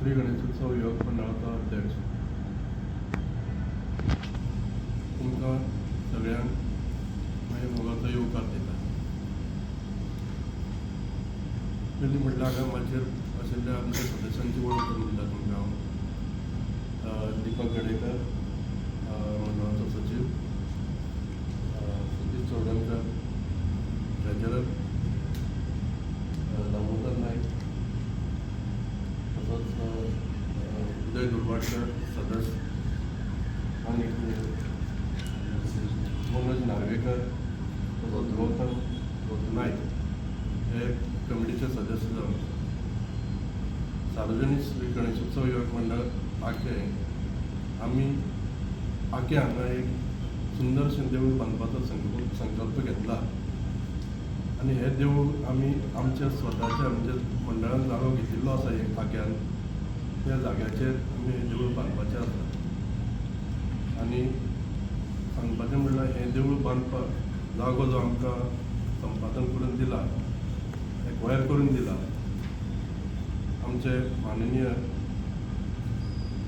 श्री गणेशोत्सव युवक मंडळाचो अध्यक्ष तुमकां सगळ्यांक मागीर मोगाचो येवकार दिता. पयलीं म्हटल्यार हांगा माचयेर आशिल्ल्या आमच्या सदस्यांची वळख करून दिता तुमकां हांव. दिपक गडेकर मंडळाचो सचिव, सतीश चौडणकर ट्रेजरर, दामोदर नायक, तसोच उदय दुर्वाडकर सदस्य आणि मनोज नार्वेकर, गौतम नायक हे कमिटीचे सदस्य जावन सार्वजनीक श्री गणेशोत्सव युवक मंडळ आखे आमी आखे हांगा एक सुंदरशें देवूळ बांदपाचो संकल्प घेतला आनी हे देवूळ आमी आमच्या स्वताच्या म्हणजे मंडळान जागो घेतिल्लो आसा एक आख्यान त्या जाग्याचेर आमी हें देवूळ बांदपाचें आसा. आनी सांगपाचें म्हणल्यार हें देवूळ बांदपाक जागो जो आमकां संपादन करून दिला, एक्वायर करून दिला आमचे माननीय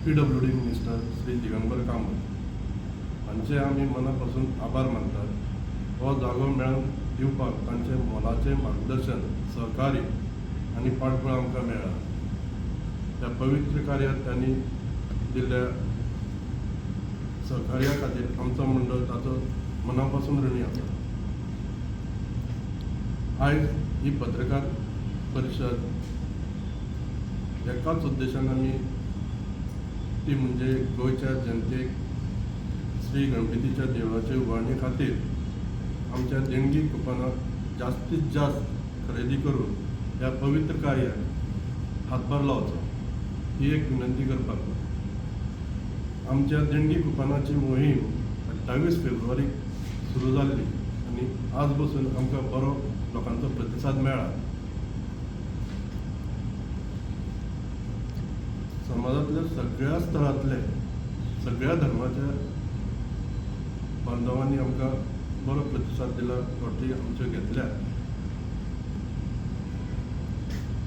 PWD मिनिस्टर श्री दिगंबर कामत हांचे आमी मना पासून आभार मानतात. हो जागो मेळून दिवपाक तांचे मोलाचें मार्गदर्शन, सहकार्य आनी पाठबळ आमकां मेळ्ळा. ह्या पवित्र कार्यात त्यांनी दिल्ल्या सहकार्या खातीर आमचो मंडळ ताचो मना पासून ऋणी आसा. आयज ही पत्रकार परिशद एकाच उद्देशान आमी ती म्हणजे गोंयच्या जनतेक श्री गणपतीच्या देवळाचे उभारणे खातीर आमच्या देणगी कुपनाक जास्तीत जास्त खरेदी करून ह्या पवित्र कार्याक हातभार लावचो ही एक विनंती करपाक. आमच्या देणगी कुपनाची मोहीम 28 फेब्रुवारीक सुरू जाल्ली आनी आज बसून आमकां बरो लोकांचो प्रतिसाद मेळ्ळा. समाजातल्या सगळ्या स्तरांतले सगळ्या धर्माच्या बांधवांनी आमकां बरो प्रतिसाद दिला, लॉटरी आमच्यो घेतल्या.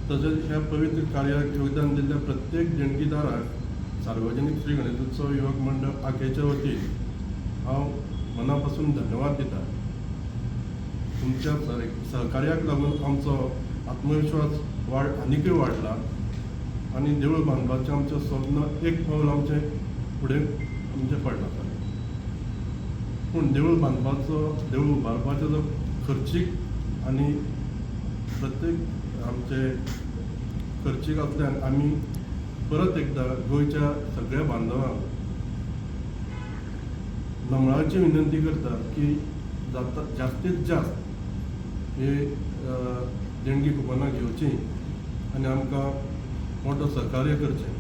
तशेंच ह्या पवित्र कार्याक योगदान दिल्ल्या प्रत्येक देणगीदाराक सार्वजनीक श्री गणेशोत्सव युवक मंडळ आखेच्या वतीन हांव मना पासून धन्यवाद दिता. तुमच्या सहकार्याक लागून आमचो आत्मविश्वास आनीकय वाडला आनी देवूळ बांदपाचें आमचें स्वप्न एक पावल आमचें फुडें आमचें पडलां. पूण देवूळ बांदपाचो, देवूळ उबारपाचो जो खर्चीक आनी प्रत्येक आमचे खर्चीक आसल्यान आमी परत एकदां गोंयच्या सगळ्या बांदवांक नमळाची विनंती करता की जास्तीत जास्त हे देणगी कुपनां घेवची आनी आमकां मोठो सहकार्य करचें.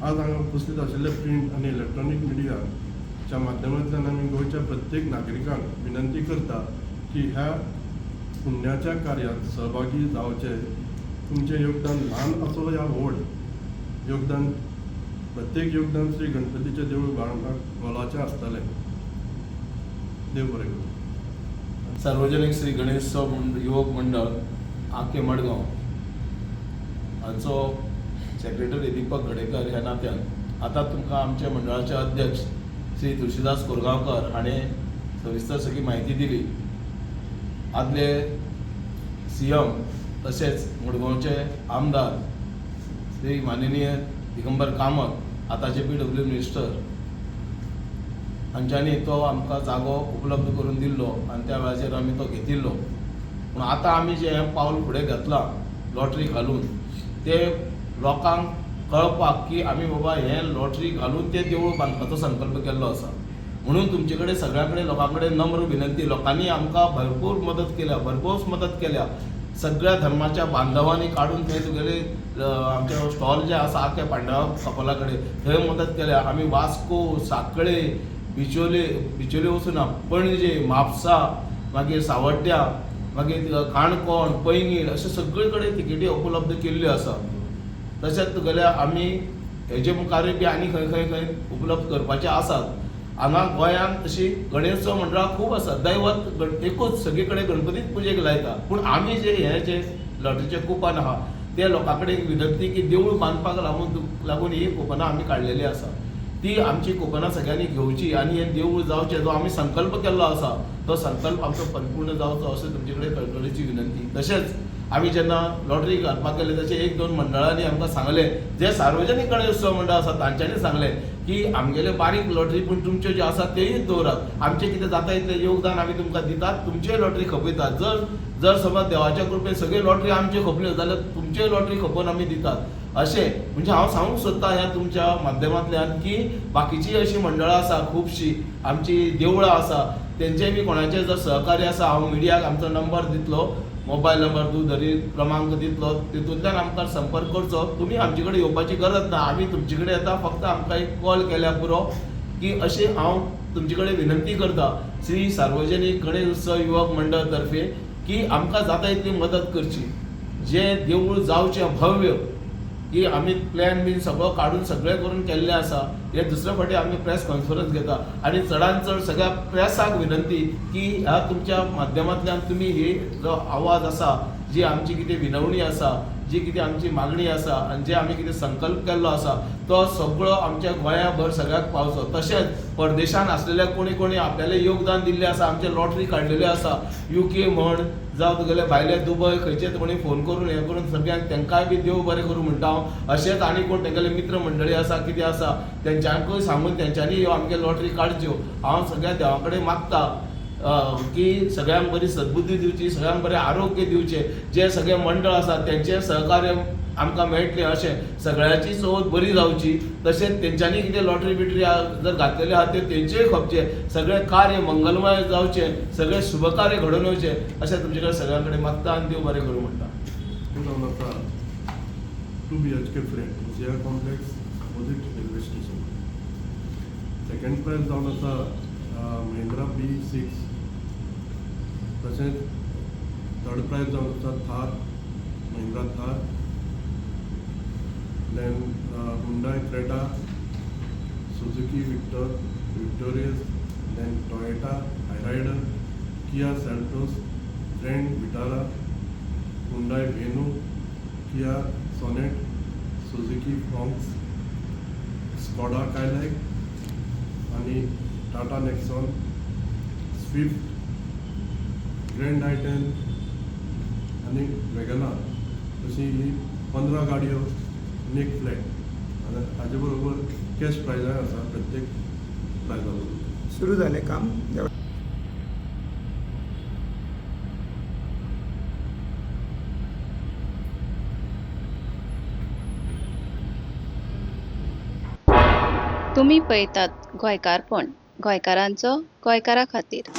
आज हांगा उपस्थित आशिल्ले प्रिंट आनी इलेक्ट्रॉनीक मिडियाच्या माध्यमांतल्यान आमी गोंयच्या प्रत्येक नागरिकांक विनंती करता की ह्या पुण्याच्या कार्यात सहभागी जावचे. तुमचें योगदान ल्हान आसो या व्हड, योगदान प्रत्येक योगदान श्री गणपतीचें देवूळ बांदपाक मोलाचें आसतलें. देव बरें करूं. सार्वजनिक श्री गणेशोत्सव युवक मंडळ आखे मडगांव हाचो सेक्रेटरी दीपक गडेकर ह्या नात्यान आतां तुमकां आमच्या मंडळाचे अध्यक्ष श्री तुळशीदास कोरगांवकर हाणें सविस्तर सगळी म्हायती दिली. आदले CM तशेंच मडगांवचे आमदार श्री माननीय दिगंबर कामत, आतांचे PWD मिनिस्टर हांच्यांनी तो आमकां जागो उपलब्ध करून दिल्लो आनी त्या वेळाचेर आमी तो घेतिल्लो. पूण आतां आमी जे हें पावल फुडें घेतलां लॉटरी घालून ते लोकांक कळपाक की आमी बाबा हें लॉटरी घालून तें देवूळ बांदपाचो संकल्प केल्लो आसा. म्हणून तुमचे कडेन सगळ्या कडेन लोकां कडेन नम्र विनंती. लोकांनी आमकां भरपूर मदत केल्या, भरघोस मदत केल्या. सगळ्या धर्माच्या बांधवांनी काडून थंय तुगेले आमचे स्टॉल जे आसा आख्या पांडवा कपला कडेन थंय मदत केल्या. आमी वास्को, सांकळे, बिचोले वचून पणजे, म्हापसा, मागीर सावड्ड्या, मागीर काणकोण, पैंगीण अशे सगळे कडेन तिकेटी उपलब्ध केल्ल्यो आसा. तशेंच तुगेले आमी हेजे मुखारय बी आनी खंय खंय खंय उपलब्ध करपाचे आसात. हांगा गोंयांत अशी गणेशोत्सव मंडळां खूब आसा. दैवत एकूच सगळे कडेन गणपतीच पुजेक लायता. पूण आमी जे हे जे लॉटरीचे कुपन आहा ते लोकां कडेन एक विनंती की देवूळ बांदपाक लागून ही कुपनां आमी काडलेली आसा. ती आमची कुपनां सगळ्यांनी घेवची आनी हे देवूळ जावचें जो आमी संकल्प केल्लो आसा तो संकल्प आमचो परिपूर्ण जावचो अशें तुमचे कडेन कळकळीची विनंती. तशेंच आमी जेन्ना लॉटरी घालपाक गेले तशें 1-2 मंडळांनी आमकां सांगलें, जे सार्वजनीक गणेश उत्सव मंडळ आसा तांच्यांनी सांगलें की आमगेले बारीक लॉटरी पूण तुमच्यो ज्यो आसा तेय दवरात, आमचें कितें जाता इतलें योगदान आमी तुमकां दितात, तुमच्योय लॉटरी खपयतात. जर समज देवाच्या कृपेन सगळ्यो लॉटरी आमच्यो खपल्यो जाल्यार तुमच्योय लॉटरी खपोवन आमी दितात. अशें म्हणजे हांव सांगूंक सोदतां ह्या तुमच्या माध्यमांतल्यान की बाकीचीं अशीं मंडळां आसा खुबशीं, आमची देवळां आसा, तेंचेय बी कोणाचें जर सहकार्य आसा हांव मिडियाक आमचो नंबर दितलो, मोबायल नंबर दूरध्वनी क्रमांक दितलो, तितूंतल्यान आमकां संपर्क करचो. तुमी आमचे कडेन येवपाची गरज ना, आमी तुमचे कडेन येता, फक्त आमकां एक कॉल केल्यार पुरो की अशें हांव तुमचे कडेन विनंती करता श्री सार्वजनीक गणेश उत्सव युवक मंडळ तर्फे की आमकां जाता इतली मदत करची. जें देवूळ जावचें भव्य की आमी प्लॅन बीन सगळो काडून सगळें करून केल्लें आसा. हे दुसरे फावटी आमी प्रेस कॉन्फरन्स घेता आनी चडांत चड सगळ्या प्रेसाक विनंती की ह्या तुमच्या माध्यमांतल्यान तुमी ही जो आवाज आसा, जी आमची कितें विनवणी आसा, जी कितें आमची मागणी आसा आनी जे आमी कितें संकल्प केल्लो आसा तो सगळो आमच्या गोंयाभर सगळ्याक पावचो. तशेंच परदेशांत आसलेल्या कोणी आपल्यालें योगदान दिल्लें आसा, आमचे लॉटरी काडलेल्यो आसा, UK म्हण जावं तुगेले भायले दुबय खंयचेच कोणी फोन करून हें करून सगळ्यांक तेंकाय बी देव बरें करूं म्हणटा हांव. अशेंच आनी कोण तेंगेले मित्र मंडळी आसा कितें आसा तेंच्यांकूय सांगून तेंच्यांनी ह्यो आमगे लॉटरी काडच्यो. हांव सगळ्या देवा कडेन मागता की सगळ्यांक बरी सद्बुद्धी दिवची, सगळ्यांक बरें आरोग्य दिवचें. जे सगळे मंडळ आसा तेंचें सहकार्य आमकां मेळटलें अशें सगळ्यांची चवथ बरी जावची. तशेंच तेंच्यांनी कितें लॉटरी बिटरी जर घातलेले आहा ते तेंचेय खपचें, सगळें कार्य मंगलमय जावचें, सगळें शुभकार्य घडोवन येवचें अशें तुमचे कडेन सगळ्यां कडेन मागता आनी देव बरें करूं म्हणटा. जावन आसा 2 BHK flat JR complex opposite railway station. Second prize जावन आसा महिंद्रा B6. तशेंच थर्ड प्रायज जावन आसा Thar, Mahindra Thar. Then Hyundai Creta, Suzuki Victoris, then Toyota Hyryder, Kia Seltos, Grand Vitara, Hyundai Venue, Kia Sonet, Suzuki Fronx, Skoda Kylaq आणि Tata Nexon, Swift, grand I10 आणि Wagon R अशी ही 15 गाडयो आनी एक फ्लॅट. आनी हाजे बरोबर कॅश प्रायजाय आसा प्रत्येक प्रायजा बरोबर. सुरू झाले काम. तुम्ही पळयतात गोंयकारपण, गोंयकारांचो गोंयकारा खातीर.